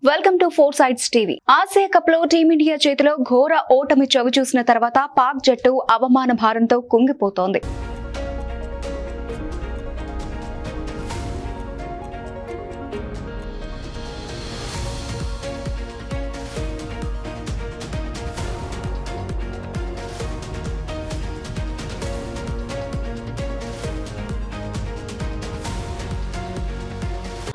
Welcome to four sides TV. Asia cup లో team India చేతిలో ఘోర ఓటమి చవి చూసిన తర్వాత పాక్ జట్టు అవమాన భారంతో కుంగిపోతోంది.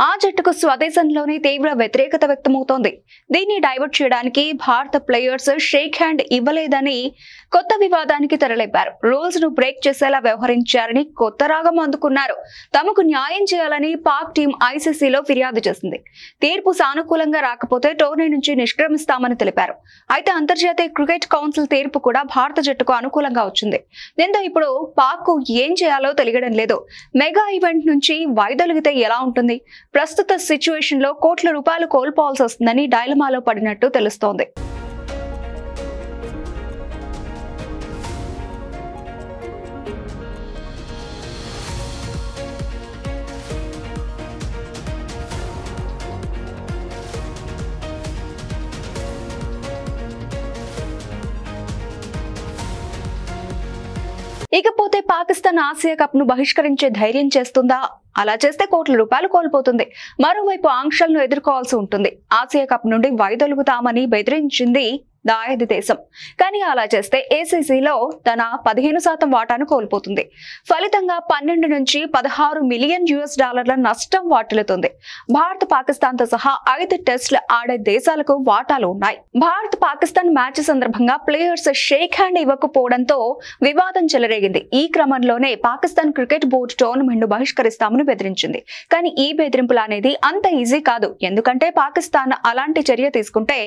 ఆ జట్టుకు స్వదేశంలోనే తీవ్ర వ్యతిరేకత వ్యక్తమవుతోంది. దీన్ని డైవర్ట్ చేయడానికి భారత ప్లేయర్స్ షేక్ హ్యాండ్ ఇవ్వలేదని కొత్త వివాదానికి తెరలేపారు. రూల్స్ ను బ్రేక్ చేసేలా వ్యవహరించారని కొత్త రాగం అందుకున్నారు. తమకు న్యాయం చేయాలని పాక్ టీం ఐసీసీలో ఫిర్యాదు చేసింది. తీర్పు సానుకూలంగా రాకపోతే టోర్నీ నుంచి నిష్క్రమిస్తామని తెలిపారు. అయితే అంతర్జాతీయ క్రికెట్ కౌన్సిల్ తీర్పు కూడా భారత జట్టుకు అనుకూలంగా వచ్చింది. దీంతో ఇప్పుడు పాక్ కు ఏం చేయాలో తెలియడం లేదు. మెగా ఈవెంట్ నుంచి వైదొలిగితే ఎలా ఉంటుంది? ప్రస్తుత సిచ్యువేషన్ లో కోట్ల రూపాయలు కోల్పోవాల్సి వస్తుందని డైలమాలో పడినట్టు తెలుస్తోంది. ఇకపోతే పాకిస్తాన్ ఆసియా కప్ ను బహిష్కరించే ధైర్యం చేస్తుందా? అలా చేస్తే కోట్ల రూపాయలు కోల్పోతుంది. మరోవైపు ఆంక్షలను ఎదుర్కోవాల్సి ఉంటుంది. ఆసియా కప్ నుండి వైదొలుగుతామని బెదిరించింది దాయాది దేశం. కానీ అలా చేస్తే ఏసీసీలో తన 15% వాటాను కోల్పోతుంది. ఫలితంగా 12 నుంచి 16 మిలియన్ US$ నష్టం వాటిల్లుతుంది. భారత్ పాకిస్తాన్ తో సహా 5 టెస్టులు ఆడే దేశాలకు వాటాలు ఉన్నాయి. భారత్ పాకిస్తాన్ మ్యాచ్ సందర్భంగా ప్లేయర్స్ షేక్ హ్యాండ్ ఇవ్వకపోవడంతో వివాదం చెలరేగింది. ఈ క్రమంలోనే పాకిస్తాన్ క్రికెట్ బోర్డు టోర్నమెంట్ ను బహిష్కరిస్తామని బెదిరించింది. కానీ ఈ బెదిరింపులు అనేది అంత ఈజీ కాదు. ఎందుకంటే పాకిస్తాన్ అలాంటి చర్య తీసుకుంటే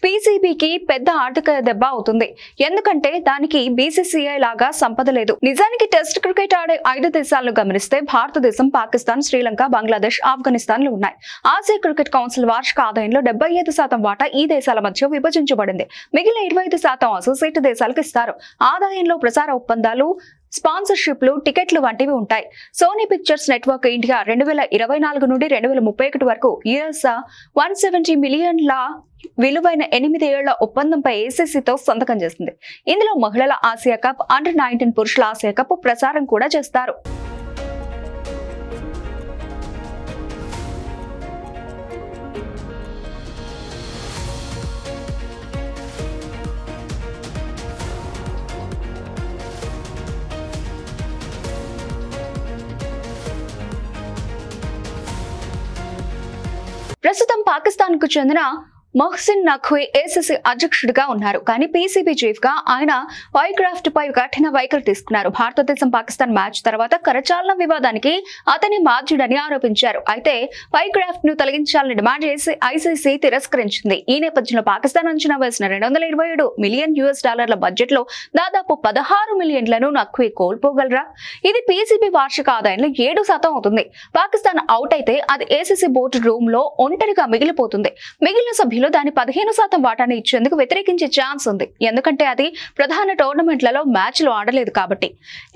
పీసీబీకి పెద్ద ఆర్థిక దెబ్బ అవుతుంది. ఎందుకంటే దానికి బీసీసీఐ లాగా సంపద లేదు. నిజానికి టెస్ట్ క్రికెట్ ఆడే 5 దేశాలను గమనిస్తే భారతదేశం, పాకిస్తాన్, శ్రీలంక, బంగ్లాదేశ్, ఆఫ్ఘనిస్తాన్లు ఉన్నాయి. ఆసియా క్రికెట్ కౌన్సిల్ వార్షిక ఆదాయంలో 75% వాటా ఈ దేశాల మధ్య విభజించబడింది. మిగిలిన 25% అసోసియేట్ దేశాలకు ఇస్తారు. ఆదాయంలో ప్రసార ఒప్పందాలు, స్పాన్సర్షిప్లు, టికెట్లు వంటివి ఉంటాయి. సోనీ పిక్చర్స్ నెట్వర్క్ ఇండియా 2024 నుండి 2031 వరకు $170 మిలియన్ల విలువైన 8 ఏళ్ల ఒప్పందంపై ఏసీసీతో సంతకం చేసింది. ఇందులో మహిళల ఆసియా కప్, అండర్-19 పురుషుల ఆసియా కప్ ప్రసారం కూడా చేస్తారు. ప్రస్తుతం పాకిస్తాన్ కు చెందిన మొహసిన్ నఖ్వీ ఏసీసీ అధ్యక్షుడిగా ఉన్నారు. కానీ పీసీబీ చీఫ్ గా ఆయన వైక్రాఫ్ట్ పై కఠిన వైఖరి తీసుకున్నారు. భారతదేశం పాకిస్తాన్ మ్యాచ్ తర్వాత కరచాలన వివాదానికి అతని బాధ్యుడని ఆరోపించారు. అయితే వైక్రాఫ్ట్ ను తొలగించాలని డిమాండ్ చేసి ఐసీసీ తిరస్కరించింది. ఈ నేపథ్యంలో పాకిస్తాన్ అంచనా వేసిన $227 మిలియన్ బడ్జెట్ లో దాదాపు 16 మిలియన్లను నఖ్వీ కోల్పోగలరా? ఇది పీసీబీ వార్షిక ఆదాయంలో 7% అవుతుంది. పాకిస్తాన్ అవుట్ అయితే అది ఏసీసీ బోర్డు రూమ్ లో ఒంటరిగా మిగిలిపోతుంది. మిగిలిన సభ్యులు దాని 15% వాటాను ఇచ్చేందుకు వ్యతిరేకించే ఛాన్స్ ఉంది. ఎందుకంటే అది ప్రధాన టోర్నమెంట్లలో మ్యాచ్లు ఆడలేదు కాబట్టి.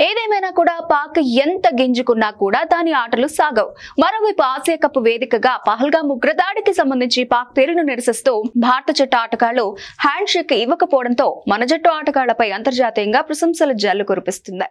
ఏదేమైనా కూడా పాక్ ఎంత గింజుకున్నా కూడా దాని ఆటలు సాగవు. మరోవైపు ఆసియా కప్ వేదికగా పహల్గామ్ ఉగ్రదాడికి సంబంధించి పాక్ తీరును నిరసిస్తూ భారత జట్టు ఆటగాళ్లు హ్యాండ్ షేక్ ఇవ్వకపోవడంతో మన జట్టు ఆటగాళ్లపై అంతర్జాతీయంగా ప్రశంసల జల్లు కురిపిస్తుంది.